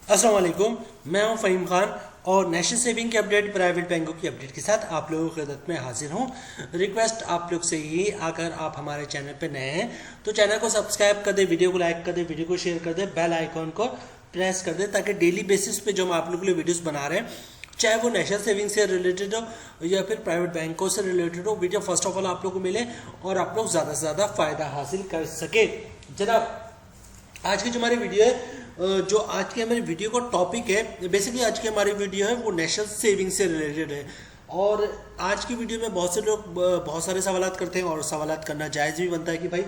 अस्सलाम वालेकुम। मैं हूं फ़हीम खान और नेशनल सेविंग की अपडेट, प्राइवेट बैंकों की अपडेट के साथ आप लोगों की खिदमत में हाजिर हूं। रिक्वेस्ट आप लोग से ही, अगर आप हमारे चैनल पे नए हैं तो चैनल को सब्सक्राइब कर दे, वीडियो को लाइक कर दे, वीडियो को शेयर कर दे, बेल आइकॉन को प्रेस कर दे, ताकि डेली बेसिस पे जो हम आप लोगों के लिए वीडियोस बना रहे हैं, चाहे वो नेशनल सेविंग से रिलेटेड हो या फिर प्राइवेट बैंकों से रिलेटेड हो, वीडियो फर्स्ट ऑफ ऑल आप लोग को मिले और आप लोग ज़्यादा से ज़्यादा फ़ायदा हासिल कर सके। जनाब, आज की जो हमारी वीडियो है, जो आज की हमारी वीडियो का टॉपिक है, बेसिकली आज की हमारी वीडियो है वो नेशनल सेविंग से रिलेटेड है। और आज की वीडियो में बहुत से लोग बहुत सारे सवालात करते हैं और सवालात करना जायज़ भी बनता है कि भाई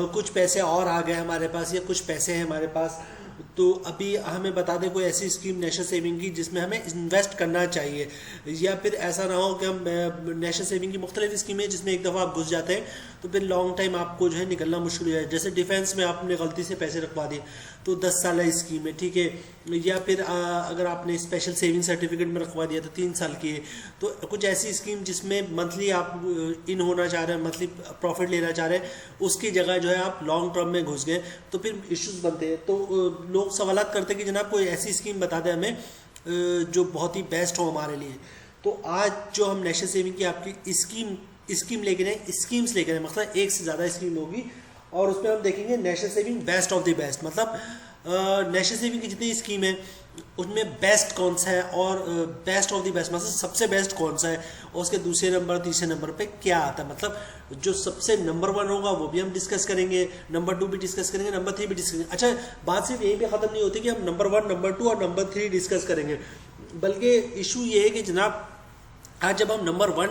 कुछ पैसे और आ गए हमारे पास या कुछ पैसे हैं हमारे पास, तो अभी हमें बता दें कोई ऐसी स्कीम नेशनल सेविंग की जिसमें हमें इन्वेस्ट करना चाहिए, या फिर ऐसा ना हो कि हम नेशनल सेविंग की मुख्तलिफ स्कीमें जिसमें एक दफ़ा आप घुस जाते हैं तो फिर लॉन्ग टाइम आपको जो है निकलना मुश्किल हो जाए। जैसे डिफेंस में आपने गलती से पैसे रखवा दिए तो 10 साल स्कीम है, ठीक है, या फिर अगर आपने स्पेशल सेविंग सर्टिफिकेट में रखवा दिया तो 3 साल की है। तो कुछ ऐसी स्कीम जिसमें मंथली आप इन होना चाह रहे हैं, मंथली प्रॉफिट लेना चाह रहे हैं, उसकी जगह जो है आप लॉन्ग टर्म में घुस गए तो फिर इश्यूज बनते हैं। तो लोग सवालात करते हैं कि जनाब कोई ऐसी स्कीम बता दें हमें जो बहुत ही बेस्ट हो हमारे लिए। तो आज जो हम नेशनल सेविंग की आपकी स्कीम लेकर आए, स्कीम्स लेकर आए, मतलब एक से ज़्यादा स्कीम होगी और उसमें हम देखेंगे national saving best of the best, मतलब नेशनल सेविंग की जितनी स्कीम है उनमें बेस्ट कौन सा है और बेस्ट ऑफ द बेस्ट मतलब सबसे बेस्ट कौन सा है, और उसके दूसरे नंबर तीसरे नंबर पे क्या आता है। मतलब जो सबसे नंबर 1 होगा वो भी हम डिस्कस करेंगे, नंबर 2 भी डिस्कस करेंगे, नंबर 3 भी डिस्कस करेंगे। अच्छा, बात सिर्फ यहीं पे ख़त्म नहीं होती कि हम नंबर 1, नंबर 2 और नंबर 3 डिस्कस करेंगे, बल्कि इशू ये है कि जनाब आज जब हम नंबर 1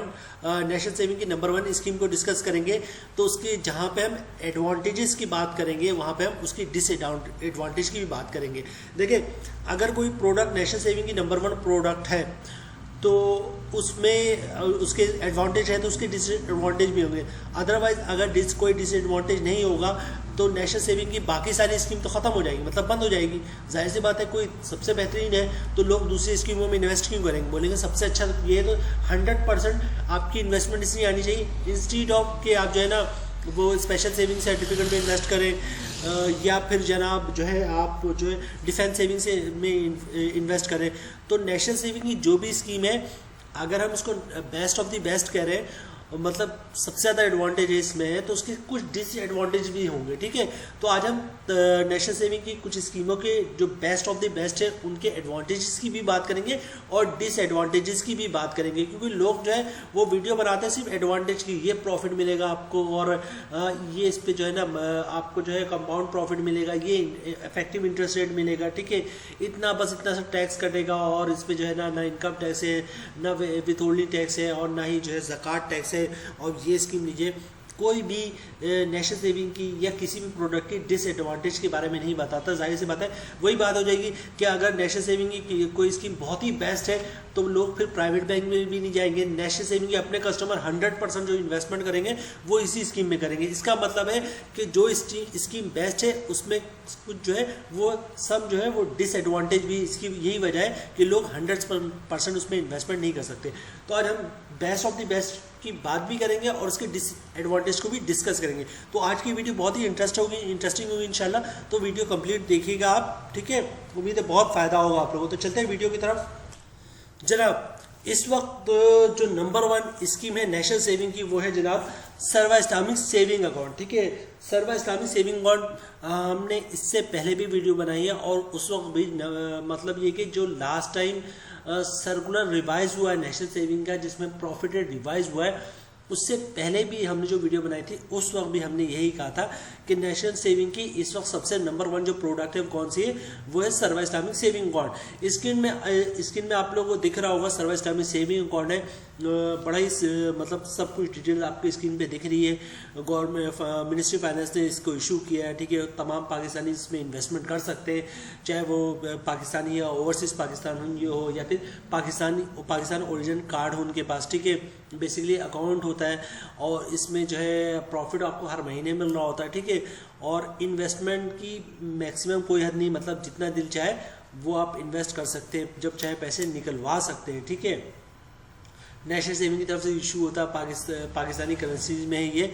नेशनल सेविंग की नंबर 1 स्कीम को डिस्कस करेंगे तो उसके जहाँ पे हम एडवांटेजेस की बात करेंगे वहाँ पे हम उसकी डिसएडवांटेज की भी बात करेंगे। देखिए, अगर कोई प्रोडक्ट नेशनल सेविंग की नंबर 1 प्रोडक्ट है तो उसमें उसके एडवांटेज है तो उसके डिसएडवांटेज भी होंगे। अदरवाइज अगर कोई डिसएडवांटेज नहीं होगा तो नेशनल सेविंग की बाकी सारी स्कीम तो ख़त्म हो जाएगी, मतलब बंद हो जाएगी। जाहिर सी बात है, कोई सबसे बेहतरीन है तो लोग दूसरी स्कीमों में इन्वेस्ट क्यों करेंगे, बोलेंगे सबसे अच्छा ये है। तो 100% आपकी इन्वेस्टमेंट इसलिए आनी चाहिए, इंस्टीड ऑफ कि आप जो है ना वो स्पेशल सेविंग सर्टिफिकेट में इन्वेस्ट करें या फिर जनाब जो है आप जो है डिफेंस सेविंग से में इन्वेस्ट करें। तो नेशनल सेविंग की जो भी स्कीम है, अगर हम उसको बेस्ट ऑफ द बेस्ट कह रहे हैं, मतलब सबसे ज़्यादा एडवांटेज इसमें है, तो उसके कुछ डिसएडवांटेज भी होंगे, ठीक है। तो आज हम नेशनल सेविंग की कुछ स्कीमों के जो बेस्ट ऑफ द बेस्ट है उनके एडवांटेजेस की भी बात करेंगे और डिसएडवांटेजेस की भी बात करेंगे, क्योंकि लोग जो है वो वीडियो बनाते हैं सिर्फ एडवांटेज की, ये प्रॉफिट मिलेगा आपको और ये इस पर जो है ना आपको जो है कंपाउंड प्रॉफिट मिलेगा, ये इफेक्टिव इंटरेस्ट रेट मिलेगा, ठीक है, इतना बस इतना सा टैक्स कटेगा और इस पर जो है ना इनकम टैक्स है, ना विथहोल्डिंग टैक्स है और ना ही जो है ज़कात टैक्स है। और ये स्कीम लीजिए, कोई भी नेशनल सेविंग की या किसी भी प्रोडक्ट की डिसएडवांटेज के बारे में नहीं बताता। जाहिर सी बात है, वही बात हो जाएगी कि अगर नेशनल सेविंग की कोई स्कीम बहुत ही बेस्ट है तो लोग फिर प्राइवेट बैंक में भी नहीं जाएंगे। नेशनल सेविंग के अपने कस्टमर 100% जो इन्वेस्टमेंट करेंगे वो इसी स्कीम में करेंगे। इसका मतलब है कि जो स्कीम बेस्ट है उसमें कुछ जो है वो सब जो है वो डिसएडवांटेज भी, इसकी यही वजह है कि लोग 100% उसमें इन्वेस्टमेंट नहीं कर सकते। तो आज हम बेस्ट ऑफ द बेस्ट की बात भी करेंगे और उसके डिसएडवांटेज को भी डिस्कस करेंगे। तो आज की वीडियो बहुत ही इंटरेस्टिंग होगी इंशाल्लाह, तो वीडियो कंप्लीट देखिएगा आप, ठीक है। उम्मीद है बहुत फ़ायदा होगा आप लोगों को। तो चलते हैं वीडियो की तरफ। जनाब, इस वक्त जो नंबर 1 स्कीम है नेशनल सेविंग की वो है जनाब सर्वा इस्लामिक सेविंग अकाउंट, ठीक है। सर्वा इस्लामिक सेविंग अकाउंट हमने इससे पहले भी वीडियो बनाई है और उस वक्त भी मतलब ये कि जो लास्ट टाइम सर्कुलर रिवाइज हुआ है नेशनल सेविंग का, जिसमें प्रॉफिट रेट रिवाइज हुआ है, उससे पहले भी हमने जो वीडियो बनाई थी उस वक्त भी हमने यही कहा था कि नेशनल सेविंग की इस वक्त सबसे नंबर 1 जो प्रोडक्ट है वो कौन सी है, वो है सर्वा इस्लामिक सेविंग अकाउंट। स्क्रीन में आप लोगों को दिख रहा होगा सर्वा इस्लामिक सेविंग अकाउंट है। बड़ा ही मतलब सब कुछ डिटेल आपकी स्क्रीन पे दिख रही है। गवर्नमेंट मिनिस्ट्री फाइनेंस ने इसको इशू किया है, ठीक है। तमाम पाकिस्तानी इसमें इन्वेस्टमेंट कर सकते हैं, चाहे वो पाकिस्तानी या ओवरसीज़ पाकिस्तान हो या फिर पाकिस्तान ओरिजिन कार्ड हो उनके पास, ठीक है। बेसिकली अकाउंट होता है और इसमें जो है प्रॉफिट आपको हर महीने मिल रहा होता है, ठीक है। और इन्वेस्टमेंट की मैक्सिमम कोई हद नहीं, मतलब जितना दिल चाहे वो आप इन्वेस्ट कर सकते हैं, जब चाहे पैसे निकलवा सकते हैं, ठीक है। नेशनल सेविंग की तरफ से इशू होता है पाकिस्तानी करेंसी में है ये,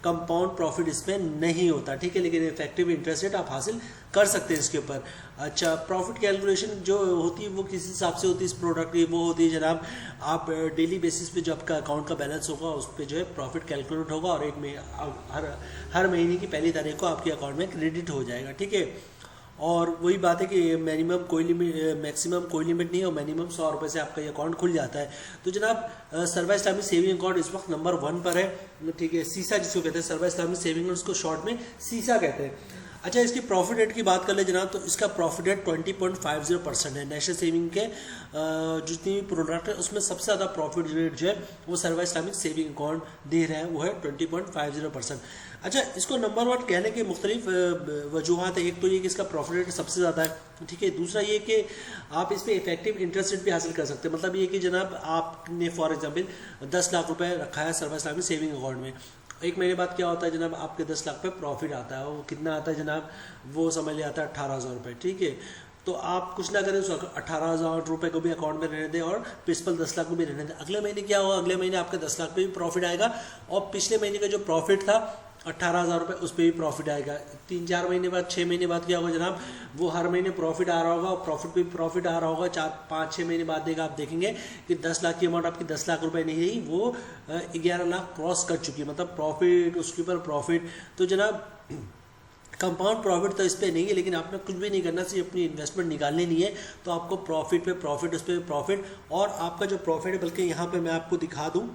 कंपाउंड प्रॉफिट इसमें नहीं होता, ठीक है, लेकिन इफेक्टिव इंटरेस्ट रेट आप हासिल कर सकते हैं इसके ऊपर। अच्छा, प्रॉफिट कैलकुलेशन जो होती है वो किस हिसाब से होती है इस प्रोडक्ट की, वो होती है जनाब आप डेली बेसिस पे जो आपका अकाउंट का बैलेंस होगा उस पर जो है प्रॉफिट कैलकुलेट होगा और हर महीने की पहली तारीख को आपके अकाउंट में क्रेडिट हो जाएगा, ठीक है। और वही बात है कि मिनिमम कोई लिमिट मैक्सिमम कोई लिमिट नहीं है और मिनिमम 100 रुपये से आपका ये अकाउंट खुल जाता है। तो जनाब सर्वा इस्लामी सेविंग अकाउंट इस वक्त नंबर 1 पर है, ठीक है, सीसा जिसको कहते हैं, सर्वा इस्लामी सेविंग उसको शॉर्ट में सीसा कहते हैं। अच्छा, इसकी प्रॉफिट रेट की बात कर ले जनाब, तो इसका प्रॉफिट रेट 20.50% है। नेशनल सेविंग के जितनी भी प्रोडक्ट है उसमें सबसे ज़्यादा प्रॉफिट रेट जो है वो सर्वा इस्लामिक सेविंग अकाउंट दे रहे हैं, वो है 20.50%। अच्छा, इसको नंबर 1 कहने के मुख्तलिफ वजूहत है। एक तो ये कि इसका प्रॉफिट रेट सबसे ज़्यादा है, ठीक है। दूसरा ये कि आप इस पर इफेक्टिव इंटरेस्ट रेट भी हासिल कर सकते हैं। मतलब ये कि जनाब आपने फॉर एग्जाम्पल 10 लाख रुपए रखा है सर्वा इस्लामिक सेविंग अकाउंट में, एक महीने बाद क्या होता है जनाब, आपके 10 लाख पे प्रॉफिट आता है। वो कितना आता है जनाब, वो समझ लिया आता है 18,000 रुपये, ठीक है। तो आप कुछ ना करें, उस 18,000 रुपये को भी अकाउंट में रहने दें और प्रिंसिपल 10 लाख को भी रहने दें। अगले महीने क्या होगा, अगले महीने आपके 10 लाख पे भी प्रॉफिट आएगा और पिछले महीने का जो प्रॉफिट था 18,000 रुपये उस पर भी प्रॉफिट आएगा। 3-4 महीने बाद 6 महीने बाद क्या होगा जनाब, वो हर महीने प्रॉफिट आ रहा होगा और प्रॉफिट पे प्रॉफिट आ रहा होगा। 4-5-6 महीने बाद देगा आप देखेंगे कि 10 लाख की अमाउंट आपकी 10 लाख रुपए नहीं रही, वो 11 लाख क्रॉस कर चुकी है, मतलब प्रॉफिट उसके ऊपर प्रॉफिट। तो जनाब कंपाउंड प्रॉफिट तो इस पर नहीं है, लेकिन आपने कुछ भी नहीं करना, सिर्फ अपनी इन्वेस्टमेंट निकालनी नहीं है तो आपको प्रॉफिट पे प्रॉफिट, उस पर प्रॉफिट। और आपका जो प्रॉफिट है, बल्कि यहाँ पे मैं आपको दिखा दूँ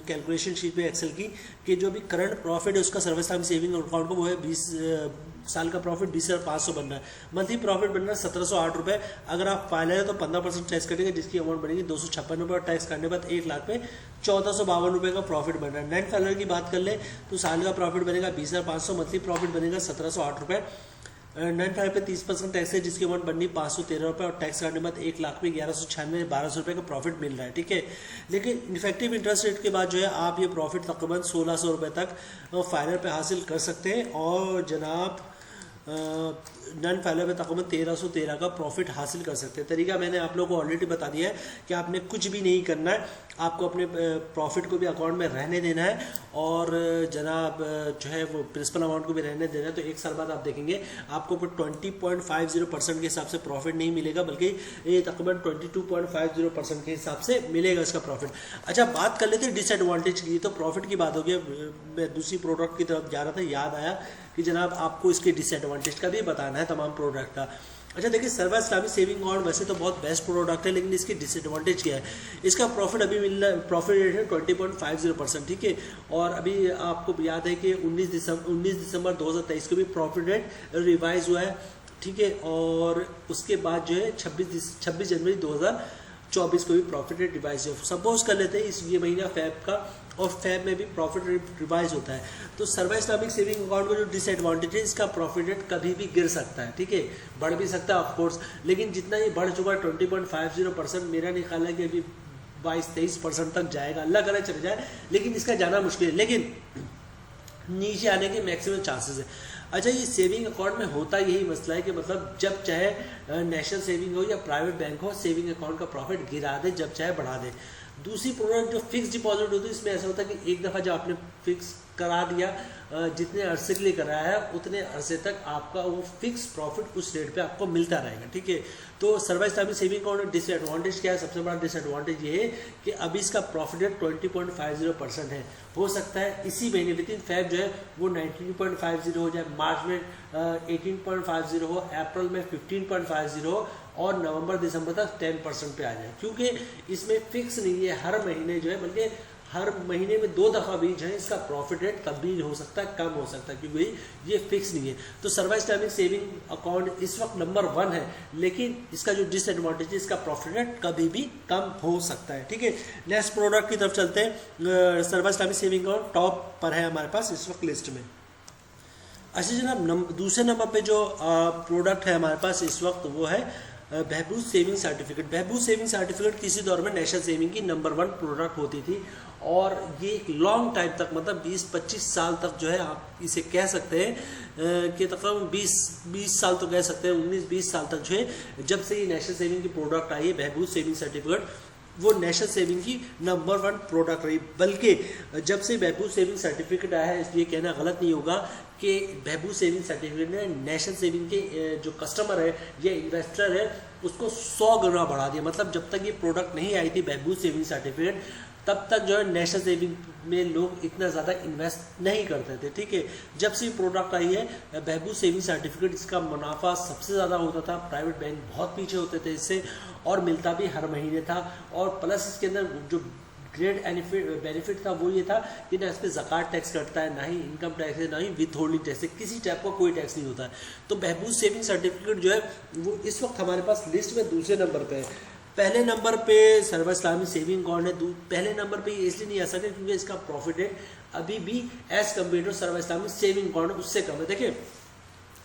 कैलकुलेशन शीट पे एक्सेल की कि जो भी करंट प्रॉफिट है उसका सर्वा इस्लामी सेविंग अकाउंट को वो है 20 साल का प्रॉफिट 20,500 बन रहा है। मंथली प्रॉफिट बन रहा है 1708 रुपये। अगर आप फाइनल है तो 15% टैक्स कटेगा, जिसकी अमाउंट बनेगी 256 रुपये और टैक्स काटने के बाद 1 लाख पे 1452 रुपये का प्रॉफिट बन रहा है। नेट फाइनल की बात कर ले तो साल का प्रॉफिट बनेगा 20,500, मंथली प्रॉफिट बनेगा 1708 रुपये। 9.5 पे 30% टैक्स है, जिसकी अमाउंट बननी 513 रुपये और टैक्स काटने के बाद 1 लाख पे 1196 1200 रुपये का प्रॉफिट मिल रहा है, ठीक है। लेकिन इफेक्टिव इंटरेस्ट रेट के बाद जो है आप ये प्रॉफिट तकरीबन 1600 रुपये तक फाइनल पे हासिल कर सकते हैं और जनाब नॉन फाइनल में तकरीबन 1313 का प्रॉफिट हासिल कर सकते हैं। तरीका मैंने आप लोगों को ऑलरेडी बता दिया है कि आपने कुछ भी नहीं करना है, आपको अपने प्रॉफिट को भी अकाउंट में रहने देना है और जनाब जो है वो प्रिंसिपल अमाउंट को भी रहने देना है। तो 1 साल बाद आप देखेंगे आपको 20.50% के हिसाब से प्रॉफिट नहीं मिलेगा, बल्कि ये तकरीबन 22.50% के हिसाब से मिलेगा इसका प्रॉफिट। अच्छा, बात कर लेते हैं डिसएडवांटेज की। तो प्रॉफिट की बात हो गई, मैं दूसरी प्रोडक्ट की तरफ जा रहा था, याद आया कि जनाब आपको इसके डिसएडवांटेज का भी बताना है तमाम प्रोडक्ट का। अच्छा देखिए, सर्वा इस्लामी सेविंग अकाउंट वैसे तो बहुत बेस्ट प्रोडक्ट है, लेकिन इसकी डिसएडवांटेज क्या है, इसका प्रॉफिट अभी मिल रहा है, प्रॉफिट रेट है 20.50%, ठीक है। और अभी आपको याद है कि 19 दिसंबर 2023 को भी प्रॉफिट रेट रिवाइज हुआ है, ठीक है। और उसके बाद जो है 26 जनवरी 2024 को भी प्रॉफिट रेट रिवाइज है। सपोज कर लेते हैं इस ये महीना फैब का, और फैब में भी प्रॉफिट रेट रिवाइज होता है। तो सर्वा इस्लामिक सेविंग अकाउंट का जो डिसएडवांटेज है, इसका प्रॉफिट रेट कभी भी गिर सकता है, ठीक है, बढ़ भी सकता है ऑफकोर्स, लेकिन जितना ये बढ़ चुका है 20.50%, मेरा नहीं ख्याल है कि अभी 22-23% तक जाएगा, अल्लाह करे चले जाए, लेकिन इसका जाना मुश्किल है, लेकिन नीचे आने के मैक्सिमम चांसेस है। अच्छा, ये सेविंग अकाउंट में होता यही मसला है कि मतलब जब चाहे नेशनल सेविंग हो या प्राइवेट बैंक हो, सेविंग अकाउंट का प्रॉफिट गिरा दे, जब चाहे बढ़ा दे। दूसरी प्रोडक्ट जो फिक्स डिपॉजिट होती है, इसमें ऐसा होता है कि एक दफ़ा जब आपने फिक्स करा दिया, जितने अरसे के लिए कराया है उतने अरसे तक आपका वो फिक्स प्रॉफिट उस रेट पे आपको मिलता रहेगा, ठीक है। तो सर्वा इस्लामी सेविंग अकाउंट डिसएडवांटेज क्या है, सबसे बड़ा डिसएडवांटेज ये है कि अभी इसका प्रॉफिट रेट 20.50% है। हो सकता है इसी महीने विद इन फैब जो है वो 19.50 हो जाए, मार्च में 18.50 हो, अप्रैल में 15.50 हो और नवंबर दिसंबर तक 10% पे आ जाए, क्योंकि इसमें फिक्स नहीं है हर महीने जो है, बल्कि हर महीने में 2 दफ़ा भी जो है इसका प्रॉफिट रेट तब्दील हो सकता है, कम हो सकता है, क्योंकि ये फिक्स नहीं है। तो सर्वा इस्लामिक सेविंग अकाउंट इस वक्त नंबर 1 है, लेकिन इसका जो डिसएडवांटेज है, इसका प्रॉफिट रेट कभी भी कम हो सकता है, ठीक है। नेक्स्ट प्रोडक्ट की तरफ चलते हैं। सर्वा इस्लामिक सेविंग अकाउंट टॉप पर है हमारे पास इस वक्त लिस्ट में। अच्छा जनाब, दूसरे नंबर पे जो प्रोडक्ट है हमारे पास इस वक्त वो है बहबूद सेविंग सर्टिफिकेट। बहबूद सेविंग सर्टिफिकेट किसी दौर में नेशनल सेविंग की नंबर 1 प्रोडक्ट होती थी और ये एक लॉन्ग टाइम तक, मतलब 20-25 साल तक जो है आप इसे कह सकते हैं कि तकरीबन 20 साल तो कह सकते हैं, 19-20 साल तक जो है, जब से ये नेशनल सेविंग की प्रोडक्ट आई है बहबूद सेविंग सर्टिफिकेट, वो नेशनल सेविंग की नंबर 1 प्रोडक्ट रही। बल्कि जब से बहबूद सेविंग सर्टिफिकेट आया है, इसलिए कहना गलत नहीं होगा कि बहबूद सेविंग सर्टिफिकेट ने नेशनल सेविंग के जो कस्टमर है या इन्वेस्टर है उसको 100 गुना बढ़ा दिया। मतलब जब तक ये प्रोडक्ट नहीं आई थी बहबूद सेविंग सर्टिफिकेट, तब तक जो है नेशनल सेविंग में लोग इतना ज़्यादा इन्वेस्ट नहीं करते थे। ठीक है, जब से प्रोडक्ट आई है बहबूद सेविंग सर्टिफिकेट, इसका मुनाफा सबसे ज़्यादा होता था। प्राइवेट बैंक बहुत पीछे होते थे इससे, और मिलता भी हर महीने था। और प्लस इसके अंदर जो ग्रेट बेनिफिट था वो ये था कि ना इस पर ज़कात टैक्स कटता है, ना ही इनकम टैक्स है, ना ही विथ होल्डिंग टैक्स है, किसी टाइप का कोई टैक्स नहीं होता है। तो बहबूद सेविंग सर्टिफिकेट जो है वो इस वक्त हमारे पास लिस्ट में दूसरे नंबर पे है। पहले नंबर पे सर्व इस्लामी सेविंग अकाउंट है। पहले नंबर पे ये इसलिए नहीं आ सकता क्योंकि इसका प्रॉफिट रेट अभी भी एज कम्पेयर टू सर्व इस्लामी सेविंग अकाउंट उससे कम है। देखिए,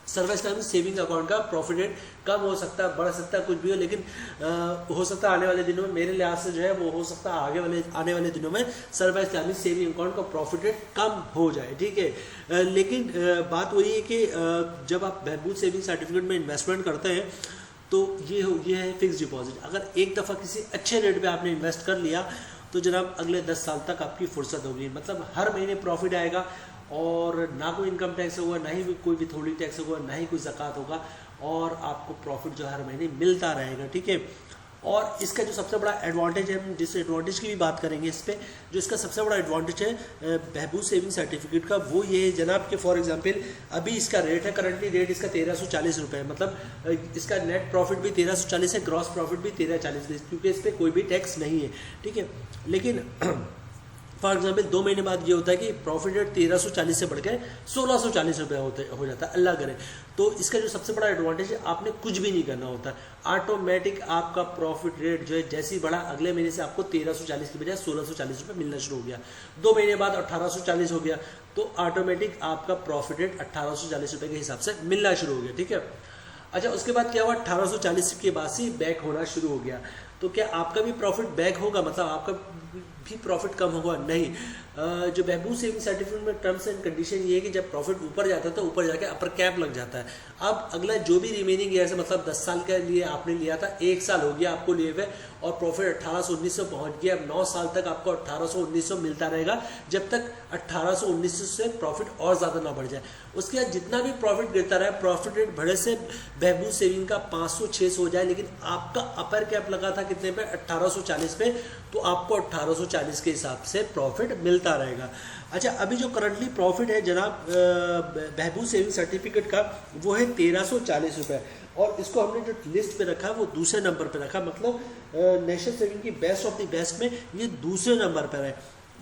सर्व इस्लामी सेविंग अकाउंट का प्रॉफिट रेट कम हो सकता है, बढ़ सकता है, कुछ भी हो, लेकिन हो सकता है आने वाले दिनों में, मेरे लिहाज से जो है वो हो सकता है आने वाले दिनों में सर्व इस्लामी सेविंग अकाउंट का प्रॉफिट रेट कम हो जाए। ठीक है, लेकिन बात वही है कि जब आप बहबूद सेविंग सर्टिफिकेट में इन्वेस्टमेंट करते हैं तो ये है फिक्स डिपॉजिट। अगर एक दफ़ा किसी अच्छे रेट पे आपने इन्वेस्ट कर लिया तो जनाब अगले 10 साल तक आपकी फुर्सत होगी। मतलब हर महीने प्रॉफिट आएगा और ना कोई इनकम टैक्स होगा, ना ही कोई विथहोल्डिंग टैक्स होगा, ना ही कोई ज़कात होगा, और आपको प्रॉफिट जो हर महीने मिलता रहेगा। ठीक है, और इसका जो सबसे बड़ा एडवांटेज है, हम जिस एडवांटेज की भी बात करेंगे इस पर, जो इसका सबसे बड़ा एडवांटेज है बहबूद सेविंग सर्टिफिकेट का, वो ये है जनाब कि फॉर एग्जांपल अभी इसका रेट है, करंटली रेट इसका 1340 रुपये है। मतलब इसका नेट प्रॉफिट भी 1340 है, ग्रॉस प्रॉफिट भी 1340 है, क्योंकि इस पर कोई भी टैक्स नहीं है। ठीक है, लेकिन फॉर एग्जाम्पल 2 महीने बाद ये होता है कि प्रॉफिट रेट 1340 से बढ़ के 1640 रुपये हो जाता है, अल्लाह करे। तो इसका जो सबसे बड़ा एडवांटेज है, आपने कुछ भी नहीं करना होता, ऑटोमेटिक आपका प्रॉफिट रेट जो है जैसे ही बढ़ा, अगले महीने से आपको 1340 की बजाय 1640 रुपये मिलना शुरू हो गया। 2 महीने बाद 1840 हो गया, तो ऑटोमेटिक आपका प्रॉफिट रेट 1840 रुपये के हिसाब से मिलना शुरू हो गया। ठीक है, अच्छा उसके बाद क्या हुआ, 1840 के बाद से बैक होना शुरू हो गया। तो क्या आपका भी प्रॉफिट बैक होगा, मतलब आपका भी प्रॉफिट कम होगा? नहीं। जो बहबूद सेविंग सर्टिफिकेट में टर्म्स एंड कंडीशन ये है कि जब प्रॉफिट ऊपर जाता है तो ऊपर जाके अपर कैप लग जाता है। अब अगला जो भी रिमेनिंग ईयर है, मतलब 10 साल के लिए आपने लिया था, 1 साल हो गया आपको लिए हुए और प्रॉफिट 1800-1900 पहुंच गया। अब 9 साल तक आपको 1800-1900 मिलता रहेगा, जब तक 1800-1900 से प्रॉफिट और ज़्यादा ना बढ़ जाए। उसके बाद जितना भी प्रॉफिट गिरता रहे, प्रॉफिट रेट बढ़े से बहबूद सेविंग का 500-600 हो जाए, लेकिन आपका अपर कैप लगा था कितने पे, 1840 पे, तो आपको 1840 के हिसाब से प्रॉफिट मिलता रहेगा। अच्छा, अभी जो करंटली प्रॉफिट है जनाब बहबूद सेविंग सर्टिफिकेट का, वो है 1340 रुपये, और इसको हमने जो लिस्ट पे रखा है वो दूसरे नंबर पे रखा। मतलब नेशनल सेविंग की बेस्ट ऑफ द बेस्ट में ये दूसरे नंबर पर है।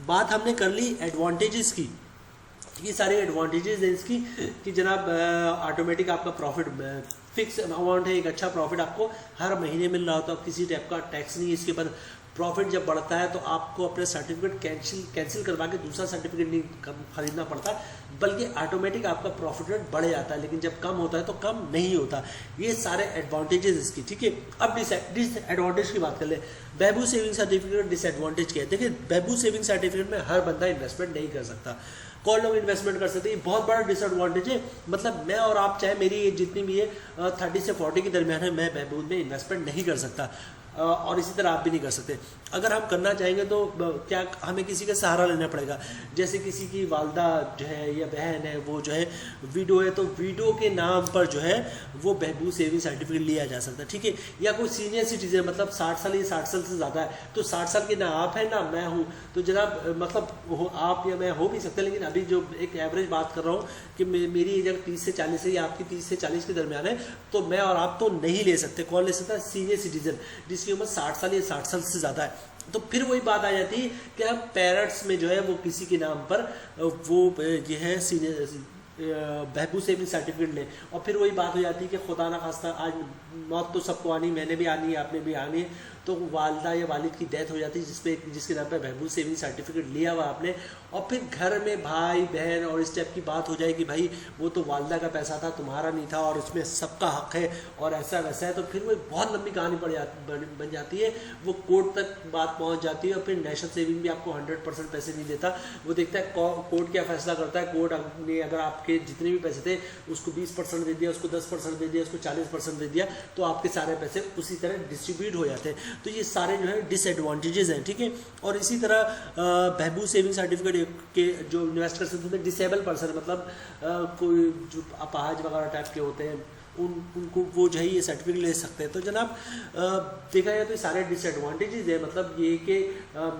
बात हमने कर ली एडवांटेजेस की, ये सारे एडवांटेजेस हैं इसकी कि जनाब ऑटोमेटिक आपका प्रॉफिट फिक्स अमाउंट है, एक अच्छा प्रॉफिट आपको हर महीने मिल रहा होता है, किसी टाइप का टैक्स नहीं है इसके ऊपर। प्रॉफिट जब बढ़ता है तो आपको अपने सर्टिफिकेट कैंसिल करवा के दूसरा सर्टिफिकेट नहीं खरीदना पड़ता, बल्कि ऑटोमेटिक आपका प्रॉफिट रेट बढ़ जाता है। लेकिन जब कम होता है तो कम नहीं होता। ये सारे एडवांटेजेस इसकी। ठीक है, अब डिसएडवांटेज की बात कर ले। बहबूद सेविंग सर्टिफिकेट डिसएडवांटेज क्या है? देखिए, बहबूद सेविंग सर्टिफिकेट में हर बंदा इन्वेस्टमेंट नहीं कर सकता, कौन लोग इन्वेस्टमेंट कर सकते हैं, बहुत बड़ा डिसएडवांटेज है। मतलब मैं और आप, चाहे मेरी एज जितनी भी है 30 से 40 के दरमियान है, मैं बहबूद में इन्वेस्टमेंट नहीं कर सकता, और इसी तरह आप भी नहीं कर सकते। अगर हम करना चाहेंगे तो क्या हमें किसी का सहारा लेना पड़ेगा? जैसे किसी की वालदा जो है या बहन है वो जो है विडो है, तो विडो के नाम पर जो है वो बहबूद सेविंग सर्टिफिकेट लिया जा सकता है। ठीक है, या कोई सीनियर सिटीजन, मतलब 60 साल या 60 साल से ज़्यादा है, तो 60 साल के ना आप हैं ना मैं हूँ, तो जनाब मतलब आप या मैं हो भी सकते हैं, लेकिन अभी जो एक एवरेज बात कर रहा हूँ कि मेरी एज अगर 30 से 40 है या आपकी 30 से 40 के दरमियान है, तो मैं और आप तो नहीं ले सकते। कौन ले सकता है? सीनियर सिटीजन, जिसकी उम्र 60 साल या 60 साल से ज़्यादा है। तो फिर वही बात आ जाती है कि हम पेरेंट्स में जो है वो किसी के नाम पर वो ये है सीनियर बहबूद सेविंग सर्टिफिकेट लें, और फिर वही बात हो जाती है कि खुदा ना खास्ता आज मौत तो सबको आनी, मैंने भी आनी है, आपने भी आनी है, तो वालदा या वालिद की डेथ हो जाती है जिसके नाम पे बहबूद सेविंग सर्टिफिकेट लिया हुआ आपने, और फिर घर में भाई बहन और इस टाइप की बात हो जाएगी, भाई वो तो वालदा का पैसा था, तुम्हारा नहीं था, और उसमें सबका हक है और ऐसा वैसा है। तो फिर वो बहुत लंबी कहानी बन जाती है, वो कोर्ट तक बात पहुँच जाती है, और फिर नेशनल सेविंग भी आपको 100% पैसे नहीं देता। वो देखता है कोर्ट क्या फैसला करता है। कोर्ट ने अगर आपके आपके जितने भी पैसे थे उसको 20% दे दिया, उसको 10% दे दिया, उसको 40% दे दिया, तो आपके सारे पैसे उसी तरह डिस्ट्रीब्यूट हो जाते हैं। तो ये सारे जो है डिसएडवांटेजेस हैं, ठीक है। और इसी तरह बहबूद सेविंग सर्टिफिकेट के जो इन्वेस्ट कर सकते थे डिसेबल पर्सन, मतलब कोई जो अपाहज वगैरह टाइप के होते हैं उनको वो जो है ये सर्टिफिकेट ले सकते हैं। तो जनाब देखा जाए तो सारे डिसएडवांटेजेस है, मतलब ये कि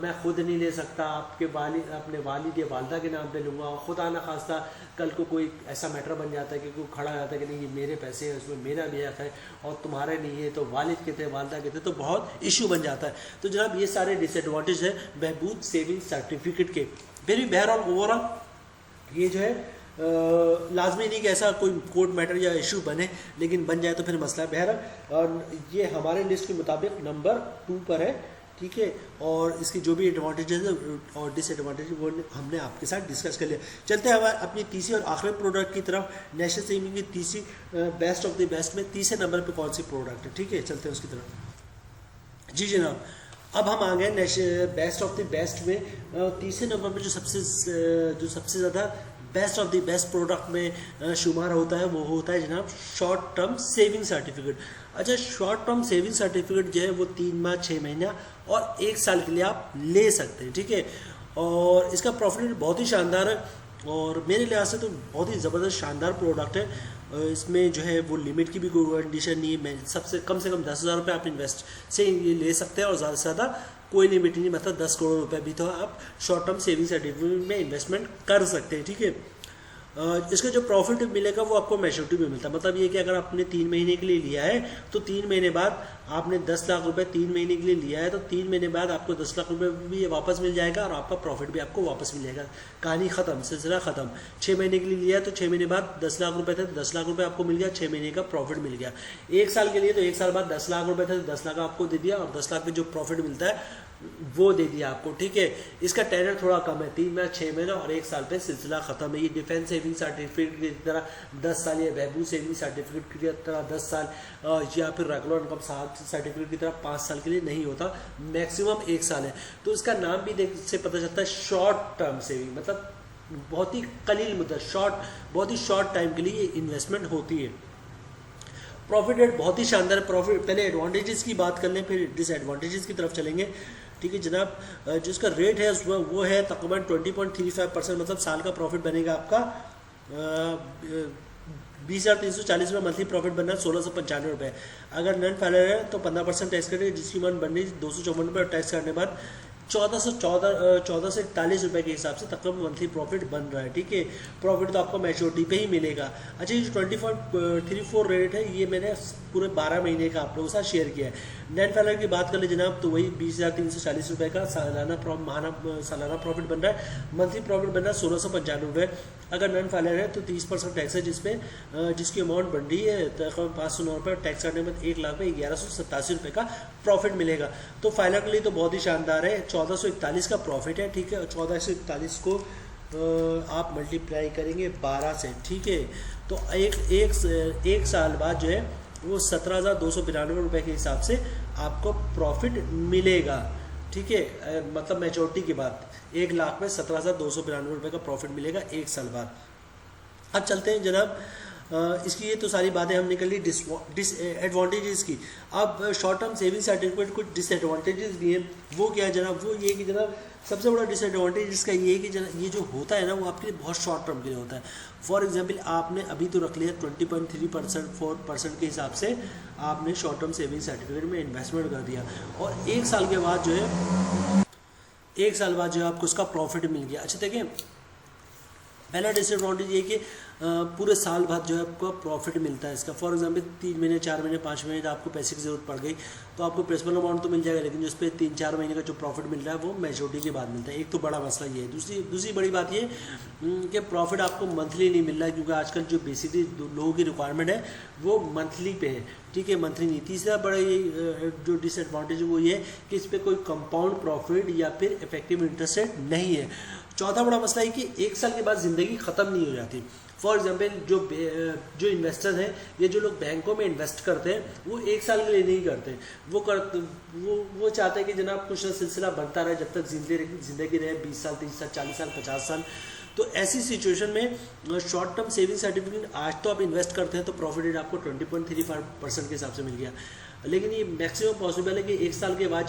मैं खुद नहीं ले सकता, अपने वालिद या वालदा के नाम पे लूँगा, खुदा ना खास्ता कल को कोई ऐसा मैटर बन जाता है कि कोई खड़ा जाता है कि नहीं ये मेरे पैसे हैं, उसमें मेरा भी हक है और तुम्हारे नहीं है, तो वालिद के थे वालदा के थे, तो बहुत इशू बन जाता है। तो जनाब ये सारे डिसएडवांटेज है बहबूद सेविंग सर्टिफिकेट के। फिर भी बहरहाल ओवरऑल ये जो है लाजमी नहीं कि ऐसा कोई कोर्ट मैटर या इशू बने, लेकिन बन जाए तो फिर मसला है। बहरहाल और ये हमारे लिस्ट के मुताबिक नंबर 2 पर है, ठीक है। और इसकी जो भी एडवांटेजेस है और डिसएडवांटेज वो हमने आपके साथ डिस्कस कर लिया। चलते हैं अपनी तीसरी और आखिरी प्रोडक्ट की तरफ। नेशनल सेविंग की तीसरी बेस्ट ऑफ द बेस्ट में तीसरे नंबर पर कौन सी प्रोडक्ट है, ठीक है, चलते हैं उसकी तरफ। जी जनाब, अब हम आ गए बेस्ट ऑफ द बेस्ट में। तीसरे नंबर पर जो सबसे ज़्यादा best of the best product में शुमार होता है वो होता है जनाब शॉर्ट टर्म सेविंग सर्टिफिकेट। अच्छा, शॉर्ट टर्म सेविंग सर्टिफिकेट जो है वो 3 माह, 6 महीना और 1 साल के लिए आप ले सकते हैं, ठीक है। और इसका प्रॉफिट बहुत ही शानदार है और मेरे लिहाज से तो बहुत ही ज़बरदस्त शानदार प्रोडक्ट है। इसमें जो है वो लिमिट की भी कोई कंडीशन नहीं है। मैं सबसे कम 10,000 रुपये आप इन्वेस्ट से ये ले सकते हैं और ज़्यादा से ज़्यादा कोई लिमिट नहीं, मतलब 10 करोड़ रुपए भी तो आप शॉर्ट टर्म सेविंग सर्टिफिकेट में इन्वेस्टमेंट कर सकते हैं, ठीक है। इसका जो प्रॉफिट मिलेगा वो आपको मैच्योरिटी में मिलता है। मतलब ये कि अगर आपने 3 महीने के लिए लिया है तो 3 महीने बाद आपने 10 लाख रुपए 3 महीने के लिए लिया है तो 3 महीने बाद आपको 10 लाख रुपए भी वापस मिल जाएगा और आपका प्रॉफिट भी आपको वापस मिल जाएगा। कहानी ख़त्म, सिलसिला ख़त्म। 6 महीने के लिए लिया तो 6 महीने बाद 10 लाख रुपए थे तो 10 लाख रुपए आपको मिल गया, 6 महीने का प्रॉफिट मिल गया। 1 साल के लिए तो 1 साल बाद 10 लाख रुपए थे तो 10 लाख आपको दे दिया और 10 लाख में जो प्रॉफिट मिलता है वो दे दिया आपको, ठीक है। इसका टेनर थोड़ा कम है, 3 महीना, 6 महीना और 1 साल पे सिलसिला ख़त्म है। ये डिफेंस सेविंग सर्टिफिकेट की तरह 10 साल या बहबूद सेविंग सर्टिफिकेट की तरह 10 साल या फिर रेगुलर इनकम सर्टिफिकेट की तरह 5 साल के लिए नहीं होता, मैक्सिमम 1 साल है। तो इसका नाम भी देख से पता चलता है शॉर्ट टर्म सेविंग, मतलब बहुत ही कलील मुद्दत, बहुत ही शॉर्ट टाइम के लिए ये इन्वेस्टमेंट होती है। प्रॉफिट रेट बहुत ही शानदार प्रॉफिट। पहले एडवांटेजेस की बात कर लें फिर डिसएडवांटेजेस की तरफ चलेंगे, ठीक है जनाब। जिसका रेट है वो है तकरीबन 20.35%, मतलब साल का प्रॉफिट बनेगा आपका 20,340 रुपये मंथली प्रॉफिट बनना है, 1695 रुपये। अगर नॉन फाइलर है तो 15% टैक्स कटेगा, जिसकी अमाउंट बननी 254 रुपये और टैक्स करने के बाद 14 से 41 रुपये के हिसाब से तकरीबन मंथली प्रॉफिट बन रहा है, ठीक है। प्रॉफिट तो आपको मैच्योरिटी पे ही मिलेगा। अच्छा, ये जो 20.34 रेट है ये मैंने पूरे 12 महीने का आप लोगों के साथ शेयर किया है। नॉन फाइलर की बात कर ले जनाब तो वही 20,340 रुपये का सालाना प्रॉफिट बन रहा है। मंथली प्रॉफिट बन रहा है 1695 रुपये। अगर नॉन फाइलर है तो 30% टैक्स है जिसकी अमाउंट बन रही है तकरीबन 509 रुपये, टैक्स करने में 1 लाख में 1187 रुपये का प्रॉफिट मिलेगा। तो फाइलर के लिए तो बहुत ही शानदार है। 1441 का प्रॉफिट है, ठीक है। 1441 को आप मल्टीप्लाई करेंगे 12 से, ठीक है। तो एक साल बाद जो है वो 17,292 रुपये के हिसाब से आपको प्रॉफिट मिलेगा, ठीक है। मतलब मैच्योरिटी के बाद 1 लाख में 17,292 रुपये का प्रॉफिट मिलेगा 1 साल बाद। अब चलते हैं जनाब, इसकी ये तो सारी बातें हम निकल ली डिसएडवांटेजेस की। अब शॉर्ट टर्म सेविंग सर्टिफिकेट कुछ डिसएडवांटेजेस भी हैं। वो क्या है जनाब, वो ये कि जनाब सबसे बड़ा डिसएडवांटेज इसका ये है कि जनाब ये जो होता है ना वो आपके लिए बहुत शॉर्ट टर्म के लिए होता है। फॉर एग्जांपल आपने अभी तो रख लिया 20.34% के हिसाब से आपने शॉर्ट टर्म सेविंग सर्टिफिकेट में इन्वेस्टमेंट कर दिया और 1 साल के बाद जो है 1 साल बाद जो है आपको उसका प्रॉफिट मिल गया। अच्छा देखिए, पहला डिसएडवांटेज ये कि पूरे साल बाद जो है आपको प्रॉफिट मिलता है इसका। फॉर एग्जांपल 3 महीने, 4 महीने, 5 महीने जब आपको पैसे की ज़रूरत पड़ गई तो आपको प्रिंसिपल अमाउंट तो मिल जाएगा, लेकिन जिस पे 3-4 महीने का जो प्रॉफिट मिल रहा है वो मैच्योरिटी के बाद मिलता है। एक तो बड़ा मसला ये है। दूसरी बड़ी बात ये कि प्रॉफिट आपको मंथली नहीं मिल रहा है, क्योंकि आजकल जो बेसिकली लोगों की रिक्वायरमेंट है वो मंथली पे है, ठीक है, मंथली नहीं। तीसरा बड़ा ये जो डिसएडवांटेज है वो ये है कि इस पर कोई कंपाउंड प्रॉफिट या फिर इफेक्टिव इंटरेस्ट रेट नहीं है। चौथा बड़ा मसला है कि 1 साल के बाद ज़िंदगी ख़त्म नहीं हो जाती। फॉर एग्जांपल जो इन्वेस्टर्स हैं या जो लोग बैंकों में इन्वेस्ट करते हैं वो 1 साल के लिए नहीं करते। वो चाहते हैं कि जनाब कुछ ना सिलसिला बनता रहे जब तक ज़िंदगी रहे, 20 साल, 30 साल, 40 साल, 50 साल। तो ऐसी सिचुएशन में शॉर्ट टर्म सेविंग सर्टिफिकेट आज तो आप इन्वेस्ट करते हैं तो प्रॉफिट रेट आपको 20.35% के हिसाब से मिल गया, लेकिन ये मैक्सिमम पॉसिबल है कि 1 साल के बाद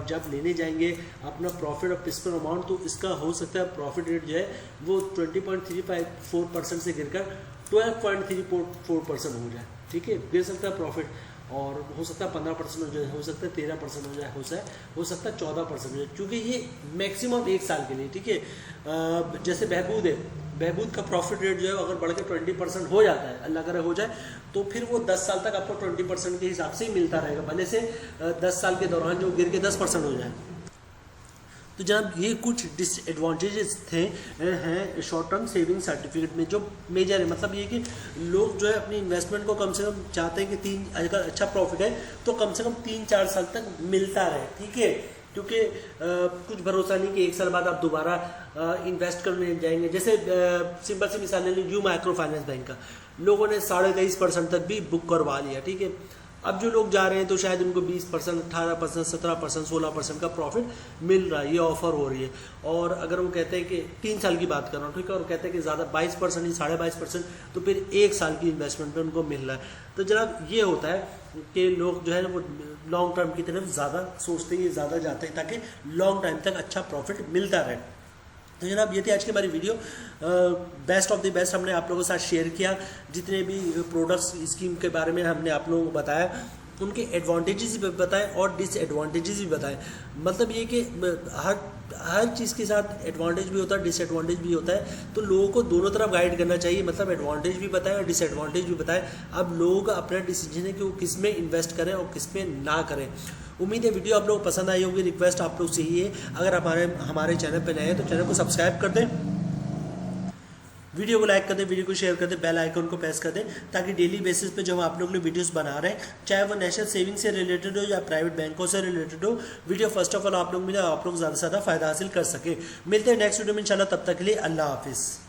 जब लेने जाएंगे अपना प्रॉफिट और प्रिंसिपल अमाउंट, तो इसका हो सकता है प्रॉफिट रेट जो है वो 20.354% से गिरकर 12.34% हो जाए। ठीक है, गिर सकता है प्रॉफिट, और हो सकता है 15% हो जाए, हो सकता है 13% हो जाए, हो सकता है 14% हो जाए, क्योंकि ये मैक्सिमम 1 साल के लिए। ठीक है, जैसे बहबूद है, बहबूद का प्रॉफिट रेट जो है अगर बढ़ के 20% हो जाता है, अल्लाह करे हो जाए, तो फिर वो 10 साल तक आपको 20% के हिसाब से ही मिलता रहेगा, भले से 10 साल के दौरान जो गिर के 10% हो जाए। तो जनाब ये कुछ डिसएडवांटेजेस हैं शॉर्ट टर्म सेविंग सर्टिफिकेट में जो मेजर है। मतलब ये कि लोग जो है अपनी इन्वेस्टमेंट को कम से कम चाहते हैं कि अगर अच्छा प्रॉफिट है तो कम से कम 3-4 साल तक मिलता रहे। ठीक है, क्योंकि कुछ भरोसा नहीं कि 1 साल बाद आप दोबारा इन्वेस्ट करने जाएंगे। जैसे सिंपल सी मिसाल ले लीजिए, यूं माइक्रो फाइनेंस बैंक का लोगों ने 23.5% तक भी बुक करवा लिया। ठीक है, अब जो लोग जा रहे हैं तो शायद उनको 20%, 18%, 17%, 16% का प्रॉफिट मिल रहा है, ये ऑफर हो रही है। और अगर वो कहते हैं कि 3 साल की बात कर रहा हूँ, ठीक है, और कहते हैं कि ज़्यादा 22% या 22.5%, तो फिर 1 साल की इन्वेस्टमेंट पे उनको मिल रहा है। तो जनाब ये होता है कि लोग जो है ना वो लॉन्ग टर्म की तरफ ज़्यादा सोचते हैं, ज़्यादा जाते हैं ताकि लॉन्ग टाइम तक अच्छा प्रॉफिट मिलता रहे। तो जनाब ये थी आज की हमारी video, best of the best हमने आप लोगों के साथ शेयर किया। जितने भी प्रोडक्ट्स स्कीम के बारे में हमने आप लोगों को बताया, उनके एडवांटेजेस भी बताएं और डिसएडवांटेजेस भी बताएं। मतलब ये कि हर चीज़ के साथ एडवांटेज भी होता है, डिसएडवांटेज भी होता है, तो लोगों को दोनों तरफ गाइड करना चाहिए। मतलब एडवांटेज भी बताएं और डिसएडवांटेज भी बताएं। अब लोगों का अपना डिसीजन है कि वो किस में इन्वेस्ट करें और किस में ना करें। उम्मीद है वीडियो आप लोगों को पसंद आई होगी। रिक्वेस्ट आप लोग से ही है, अगर हमारे चैनल पर नए हैं तो चैनल को सब्सक्राइब कर दें, वीडियो को लाइक कर दें, वीडियो को शेयर कर दें, बेल आइकन को प्रेस कर दें, ताकि डेली बेसिस पे जो हम आप लोग के लिए वीडियोस बना रहे हैं, चाहे वो नेशनल सेविंग से रिलेटेड हो या प्राइवेट बैंकों से रिलेटेड हो, वीडियो फर्स्ट ऑफ ऑल आप लोग मिले, आप लोग ज़्यादा से ज़्यादा फायदा हासिल कर सके। मिलते हैं नेक्स्ट वीडियो में इंशाल्लाह, तब तक के लिए अल्लाह हाफिज़।